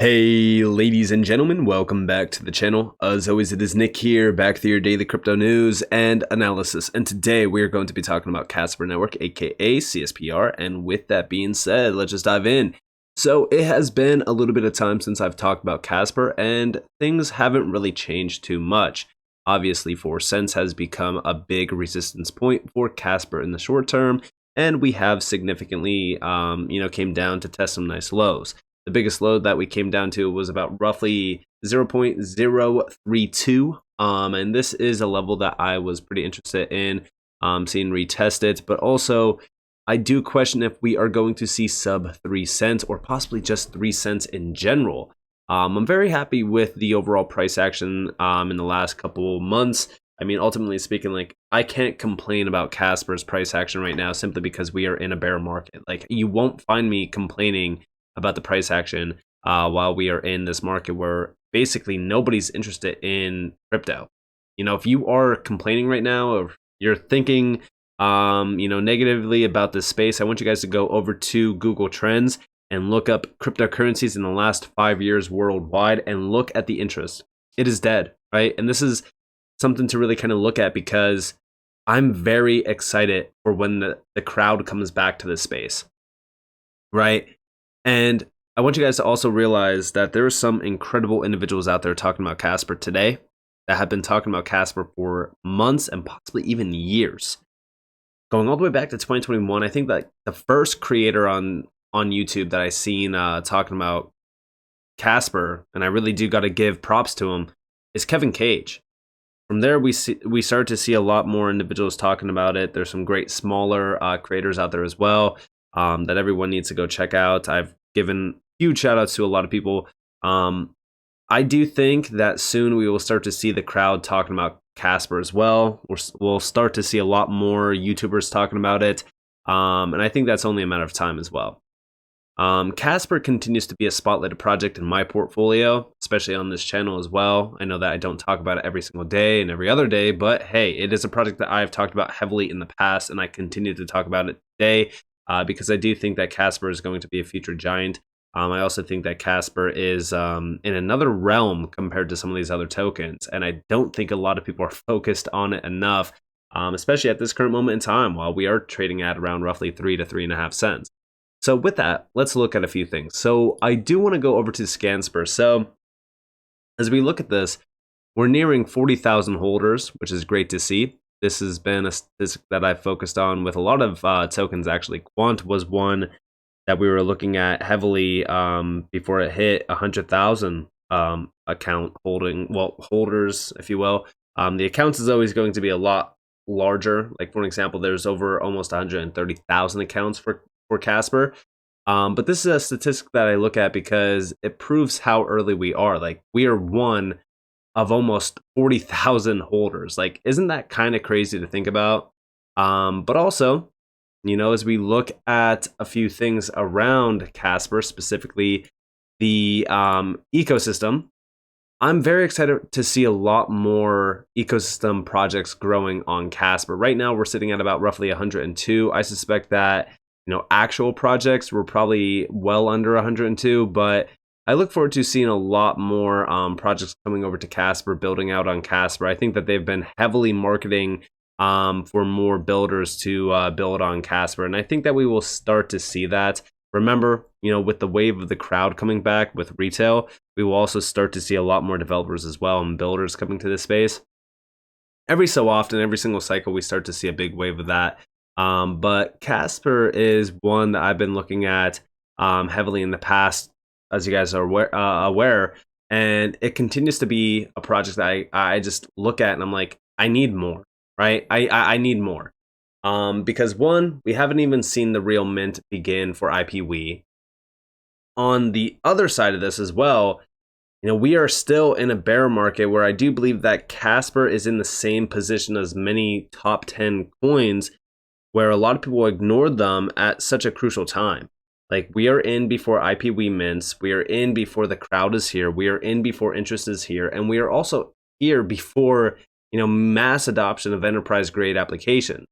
Hey, ladies and gentlemen, welcome back to the channel. As always, it is Nick here, back with your daily crypto news and analysis. And today we are going to be talking about Casper Network, aka CSPR. And with that being said, let's just dive in. So it has been a little bit of time since I've talked about Casper, and things haven't really changed too much. Obviously, 4 cents has become a big resistance point for Casper in the short term, and we have significantly, came down to test some nice lows. The biggest load that we came down to was about roughly 0.032. And this is a level that I was pretty interested in seeing retested. But also, I do question if we are going to see sub 3 cents or possibly just 3 cents in general. I'm very happy with the overall price action in the last couple months. I mean, ultimately speaking, like, I can't complain about Casper's price action right now simply because we are in a bear market. Like, you won't find me complaining about the price action while we are in this market where basically nobody's interested in crypto. You know, if you are complaining right now or you're thinking, negatively about this space, I want you guys to go over to Google Trends and look up cryptocurrencies in the last 5 years worldwide and look at the interest. It is dead, right? And this is something to really kind of look at because I'm very excited for when the crowd comes back to this space, right? And I want you guys to also realize that there are some incredible individuals out there talking about Casper today that have been talking about Casper for months and possibly even years. Going all the way back to 2021, I think that the first creator on YouTube that I seen talking about Casper, and I really do got to give props to him, is Kevin Cage. From there, we started to see a lot more individuals talking about it. There's some great smaller creators out there as well. That everyone needs to go check out. I've given huge shout outs to a lot of people. I do think that soon we will start to see the crowd talking about Casper as well. We'll start to see a lot more YouTubers talking about it. And I think that's only a matter of time as well. Casper continues to be a spotlighted project in my portfolio, especially on this channel as well. I know that I don't talk about it every single day and every other day, but hey, it is a project that I've talked about heavily in the past, and I continue to talk about it today. Because I do think that Casper is going to be a future giant. I also think that Casper is in another realm compared to some of these other tokens. And I don't think a lot of people are focused on it enough, especially at this current moment in time, while we are trading at around roughly 3 to 3.5 cents. So with that, let's look at a few things. So I do want to go over to Casper. So as we look at this, we're nearing 40,000 holders, which is great to see. This has been a statistic that I've focused on with a lot of tokens, actually. Quant was one that we were looking at heavily before it hit 100,000 account holders, if you will. The accounts is always going to be a lot larger. Like, for example, there's over almost 130,000 accounts for Casper. But this is a statistic that I look at because it proves how early we are. Like, we are one of almost 40,000 holders. Like, isn't that kind of crazy to think about? But also, as we look at a few things around Casper, specifically the ecosystem, I'm very excited to see a lot more ecosystem projects growing on Casper. Right now, we're sitting at about roughly 102. I suspect that, actual projects were probably well under 102, but I look forward to seeing a lot more projects coming over to Casper, building out on Casper. I think that they've been heavily marketing for more builders to build on Casper, and I think that we will start to see that. Remember, with the wave of the crowd coming back with retail, we will also start to see a lot more developers as well and builders coming to this space. Every so often, every single cycle, we start to see a big wave of that. But Casper is one that I've been looking at heavily in the past, as you guys are aware, and it continues to be a project that I just look at and I'm like, I need more, right? I need more. Because one, we haven't even seen the real mint begin for IPW. On the other side of this as well, we are still in a bear market where I do believe that Casper is in the same position as many top 10 coins, where a lot of people ignored them at such a crucial time. Like, we are in before IPW mints, we are in before the crowd is here, we are in before interest is here, and we are also here before, mass adoption of enterprise grade application.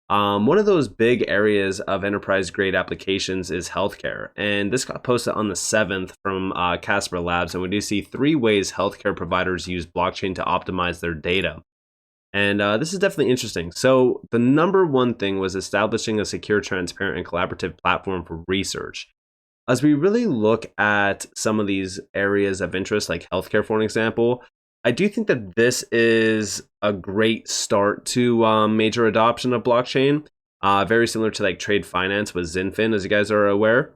One of those big areas of enterprise grade applications is healthcare. And this got posted on the 7th from Casper Labs. And we do see 3 ways healthcare providers use blockchain to optimize their data. And this is definitely interesting. So the number one thing was establishing a secure, transparent, and collaborative platform for research. As we really look at some of these areas of interest, like healthcare, for an example, I do think that this is a great start to major adoption of blockchain. Very similar to like trade finance with Zinfin, as you guys are aware.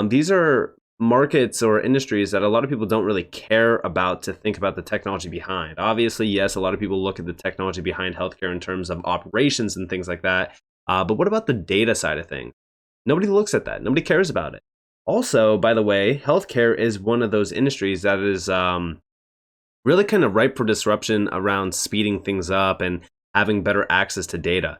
These are markets or industries that a lot of people don't really care about to think about the technology behind. Obviously, yes, a lot of people look at the technology behind healthcare in terms of operations and things like that. But what about the data side of things? Nobody looks at that. Nobody cares about it. Also, by the way, healthcare is one of those industries that is really kind of ripe for disruption around speeding things up and having better access to data.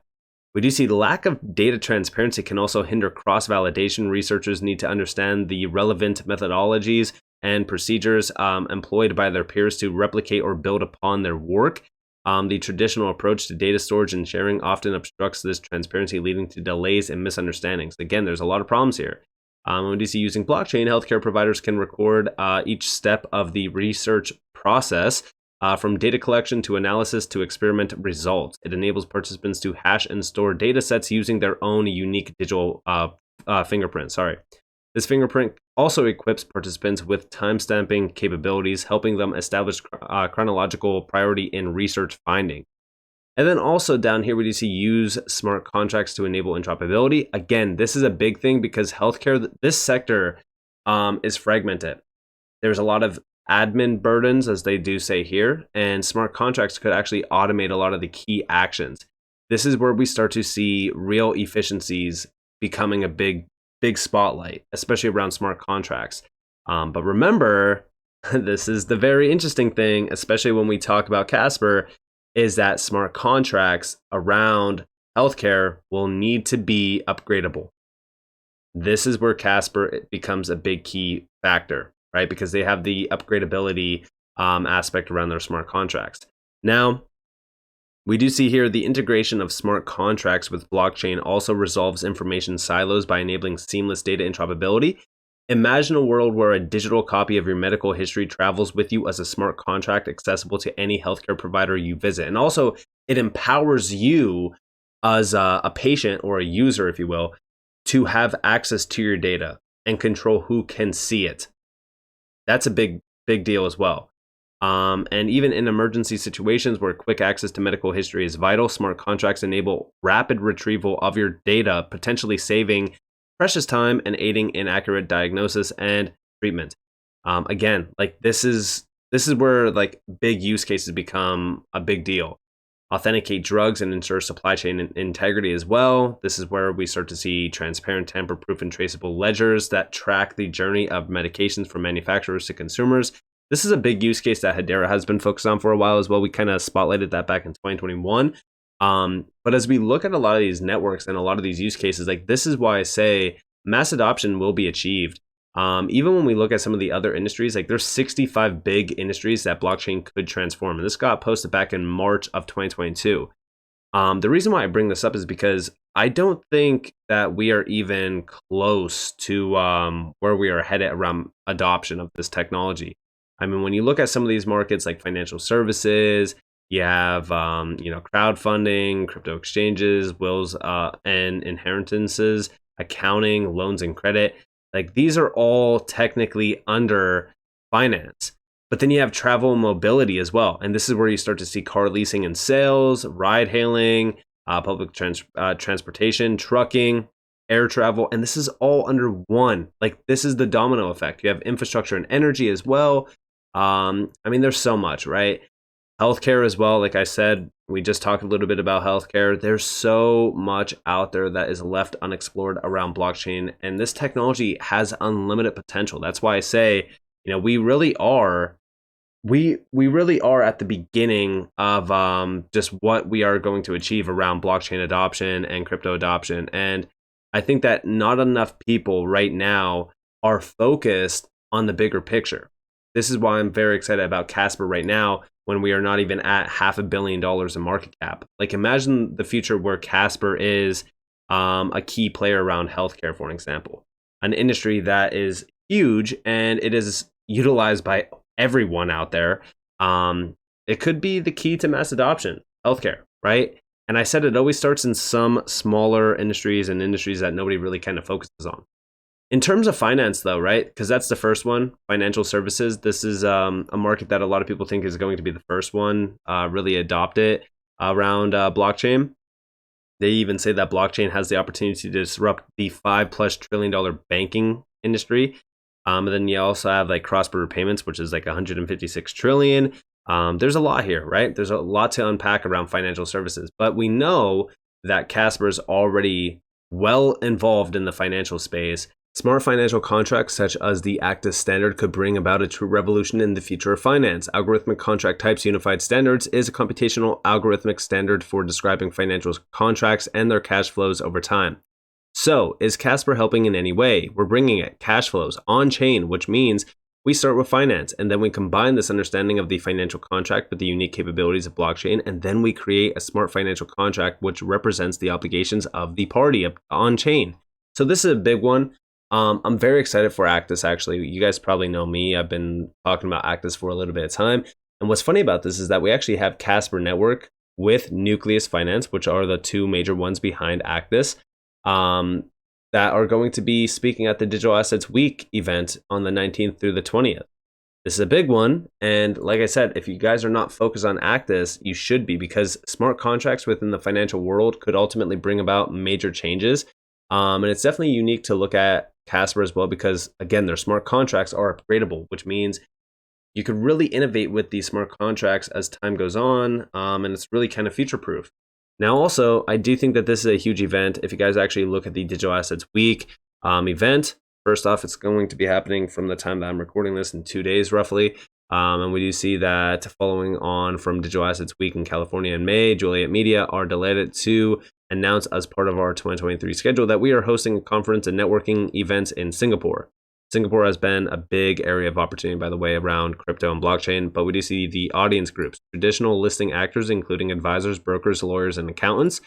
We do see the lack of data transparency can also hinder cross-validation. Researchers need to understand the relevant methodologies and procedures employed by their peers to replicate or build upon their work. The traditional approach to data storage and sharing often obstructs this transparency, leading to delays and misunderstandings. Again, there's a lot of problems here. When we do see using blockchain, healthcare providers can record each step of the research process, from data collection to analysis to experiment results. It enables participants to hash and store data sets using their own unique digital fingerprint. This fingerprint also equips participants with timestamping capabilities, helping them establish chronological priority in research finding. And then also down here, we do see use smart contracts to enable interoperability. Again, this is a big thing because healthcare, this sector is fragmented. There's a lot of admin burdens, as they do say here, and smart contracts could actually automate a lot of the key actions. This is where we start to see real efficiencies becoming a big spotlight, especially around smart contracts. But remember, this is the very interesting thing, especially when we talk about Casper, is that smart contracts around healthcare will need to be upgradable. This is where Casper becomes a big key factor, right? Because they have the upgradability aspect around their smart contracts. Now, we do see here the integration of smart contracts with blockchain also resolves information silos by enabling seamless data interoperability. Imagine a world where a digital copy of your medical history travels with you as a smart contract accessible to any healthcare provider you visit. And also, it empowers you as a patient or a user, if you will, to have access to your data and control who can see it. That's a big deal as well. And even in emergency situations where quick access to medical history is vital, smart contracts enable rapid retrieval of your data, potentially saving precious time and aiding in accurate diagnosis and treatment. Again, like this is where like big use cases become a big deal. Authenticate drugs and ensure supply chain integrity as well. This is where we start to see transparent, tamper-proof, and traceable ledgers that track the journey of medications from manufacturers to consumers. This is a big use case that Hedera has been focused on for a while as well. We kind of spotlighted that back in 2021. But as we look at a lot of these networks and a lot of these use cases, like this is why I say mass adoption will be achieved. Even when we look at some of the other industries, like there's 65 big industries that blockchain could transform. And this got posted back in March of 2022. The reason why I bring this up is because I don't think that we are even close to where we are headed around adoption of this technology. I mean, when you look at some of these markets like financial services, you have crowdfunding, crypto exchanges, wills and inheritances, accounting, loans and credit. Like these are all technically under finance. But then you have travel and mobility as well. And this is where you start to see car leasing and sales, ride hailing, public transportation, trucking, air travel. And this is all under one. Like this is the domino effect. You have infrastructure and energy as well. I mean, there's so much, right? Healthcare as well. Like I said, we just talked a little bit about healthcare. There's so much out there that is left unexplored around blockchain. And this technology has unlimited potential. That's why I say, we really are at the beginning of just what we are going to achieve around blockchain adoption and crypto adoption. And I think that not enough people right now are focused on the bigger picture. This is why I'm very excited about Casper right now. when we are not even at $500 million in market cap. Like, imagine the future where Casper is a key player around healthcare, for an example, an industry that is huge and it is utilized by everyone out there. It could be the key to mass adoption, healthcare, right? And I said it always starts in some smaller industries and industries that nobody really kind of focuses on. In terms of finance, though, right? Because that's the first one, financial services. This is a market that a lot of people think is going to be the first one really adopt it around blockchain. They even say that blockchain has the opportunity to disrupt the $5+ trillion banking industry. And then you also have like cross-border payments, which is like 156 trillion. There's a lot here, right? There's a lot to unpack around financial services, but we know that Casper is already well involved in the financial space. Smart financial contracts such as the Actus standard could bring about a true revolution in the future of finance. Algorithmic Contract Types Unified Standards is a computational algorithmic standard for describing financial contracts and their cash flows over time. So, is Casper helping in any way? We're bringing it cash flows on chain, which means we start with finance, and then we combine this understanding of the financial contract with the unique capabilities of blockchain, and then we create a smart financial contract which represents the obligations of the party on chain. So this is a big one. I'm very excited for Actus, actually. You guys probably know me. I've been talking about Actus for a little bit of time. And what's funny about this is that we actually have Casper Network with Nucleus Finance, which are the two major ones behind Actus, that are going to be speaking at the Digital Assets Week event on the 19th through the 20th. This is a big one. And like I said, if you guys are not focused on Actus, you should be, because smart contracts within the financial world could ultimately bring about major changes. And it's definitely unique to look at Casper as well, because again, their smart contracts are upgradable, which means you could really innovate with these smart contracts as time goes on. And it's really kind of future proof. Now, also, I do think that this is a huge event. If you guys actually look at the Digital Assets Week event, first off, it's going to be happening from the time that I'm recording this in 2 days, roughly. And we do see that following on from Digital Assets Week in California in May, Juliet Media are delighted to announce as part of our 2023 schedule that we are hosting a conference and networking events in Singapore. Singapore has been a big area of opportunity, by the way, around crypto and blockchain, but we do see the audience groups, traditional listing actors, including advisors, brokers, lawyers, and accountants,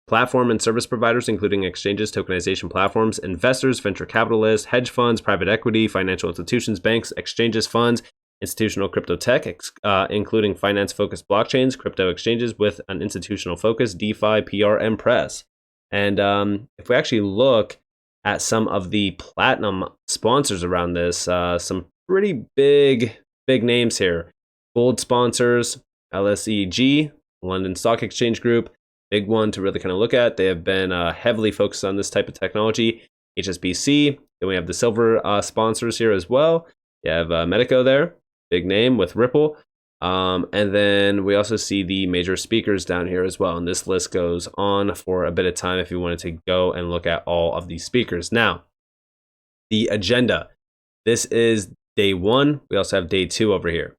platform and service providers, including exchanges, tokenization platforms, investors, venture capitalists, hedge funds, private equity, financial institutions, banks, exchanges, funds, institutional crypto tech, including finance-focused blockchains, crypto exchanges with an institutional focus, DeFi, PR, and press. And if we actually look at some of the platinum sponsors around this, some pretty big names here. Gold sponsors, LSEG, London Stock Exchange Group, big one to really kind of look at. They have been heavily focused on this type of technology. HSBC, then we have the silver sponsors here as well. You have Medico there, big name with Ripple. And then we also see the major speakers down here as well. And this list goes on for a bit of time if you wanted to go and look at all of these speakers. Now, the agenda. This is day one. We also have day two over here.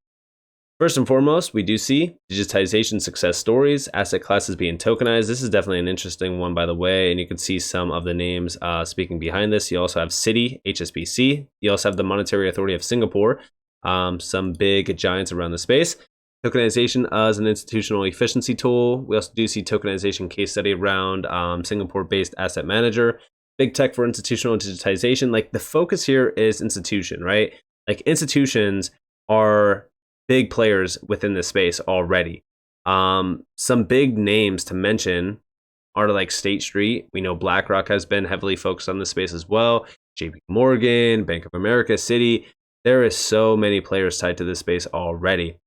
First and foremost, we do see digitization success stories, asset classes being tokenized. This is definitely an interesting one, by the way, and you can see some of the names speaking behind this. You also have Citi, HSBC. You also have the Monetary Authority of Singapore, some big giants around the space. Tokenization as an institutional efficiency tool. We also do see tokenization case study around Singapore-based asset manager. Big tech for institutional digitization. Like, the focus here is institution, right? Like, institutions are big players within this space already. Some big names to mention are like State Street. We know BlackRock has been heavily focused on this space as well. JP Morgan, Bank of America, Citi. There is so many players tied to this space already.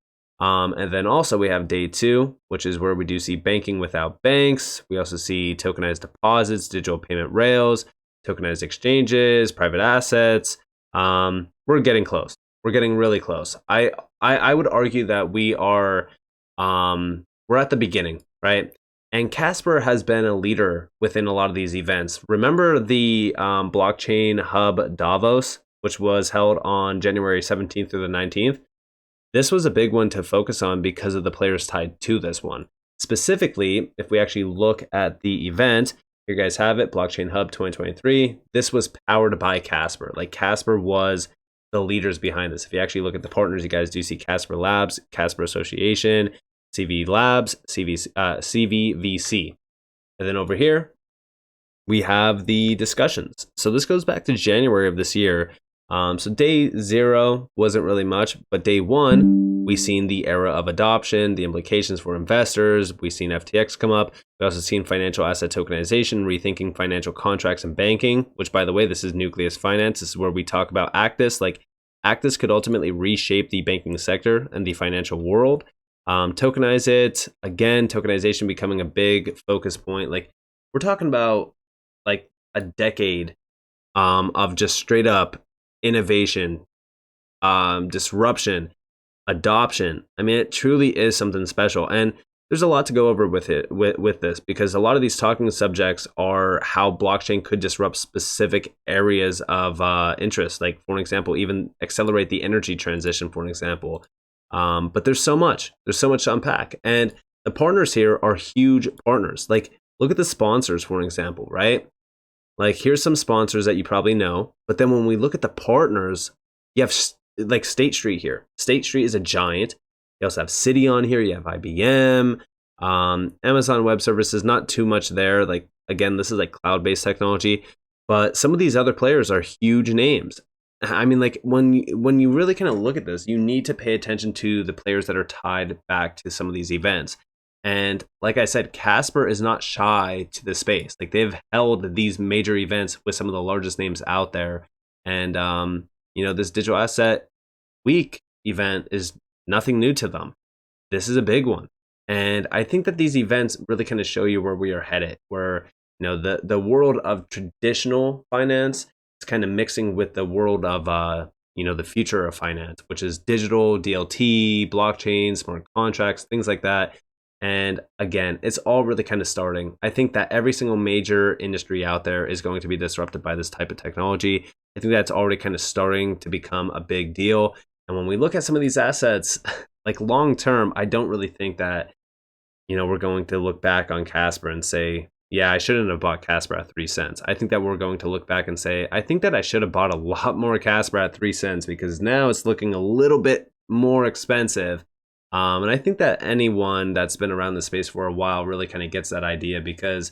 And then also we have day two, which is where we do see banking without banks. We also see tokenized deposits, digital payment rails, tokenized exchanges, private assets. We're getting close. We're getting really close. I would argue that we are, we're at the beginning, right? And Casper has been a leader within a lot of these events. Remember the blockchain Hub Davos, which was held on January 17th through the 19th? This was a big one to focus on because of the players tied to this one. Specifically, if we actually look at the event, here you guys have it, Blockchain Hub 2023. This was powered by Casper. Like, Casper was the leaders behind this. If you actually look at the partners, you guys do see Casper Labs, Casper Association, CV Labs, CVVC. And then over here, we have the discussions. So this goes back to January of this year. So day 0 wasn't really much, but day 1, we've seen the era of adoption, the implications for investors. We've seen FTX come up. We've also seen financial asset tokenization, rethinking financial contracts and banking, which, by the way, this is Nucleus Finance. This is where we talk about Actus. Like, Actus could ultimately reshape the banking sector and the financial world. Tokenize it. Again, tokenization becoming a big focus point. Like, we're talking about like a decade of just straight up innovation, disruption, adoption. I mean, it truly is something special. And there's a lot to go over with it, with this, because a lot of these talking subjects are how blockchain could disrupt specific areas of interest. Like, for an example, even accelerate the energy transition, for an example. But there's so much to unpack. And the partners here are huge partners. Like, look at the sponsors, for an example, right? Like, here's some sponsors that you probably know. But then when we look at the partners, you have like State Street here. State Street is a giant. You also have Citi on here. You have IBM, Amazon Web Services, not too much there. Like, again, this is like cloud-based technology. But some of these other players are huge names. I mean, like, when you really kind of look at this, you need to pay attention to the players that are tied back to some of these events. And like I said, Casper is not shy to the space. Like, they've held these major events with some of the largest names out there. And, this Digital Asset Week event is nothing new to them. This is a big one. And I think that these events really kind of show you where we are headed, where, the world of traditional finance is kind of mixing with the world of, the future of finance, which is digital, DLT, blockchain, smart contracts, things like that. And again, it's all really kind of starting. I think that every single major industry out there is going to be disrupted by this type of technology. I think that's already kind of starting to become a big deal. And when we look at some of these assets, like, long term, I don't really think that, we're going to look back on Casper and say, yeah, I shouldn't have bought Casper at 3 cents. I think that we're going to look back and say, I think that I should have bought a lot more Casper at 3 cents, because now it's looking a little bit more expensive. And I think that anyone that's been around the space for a while really kind of gets that idea, because,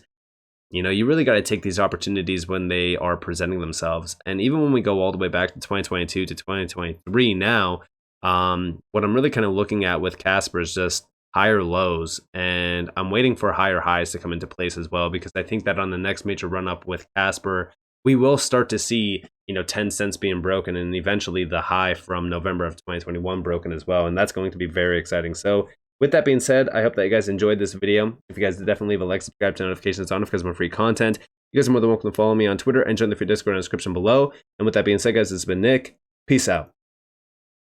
you really got to take these opportunities when they are presenting themselves. And even when we go all the way back to 2022 to 2023 now, what I'm really kind of looking at with Casper is just higher lows. And I'm waiting for higher highs to come into place as well, because I think that on the next major run up with Casper, we will start to see, 10 cents being broken, and eventually the high from November of 2021 broken as well. And that's going to be very exciting. So with that being said, I hope that you guys enjoyed this video. If you guys did, definitely leave a like, subscribe to notifications on because more free content. You guys are more than welcome to follow me on Twitter and join the free Discord in the description below. And with that being said, guys, this has been Nick. Peace out.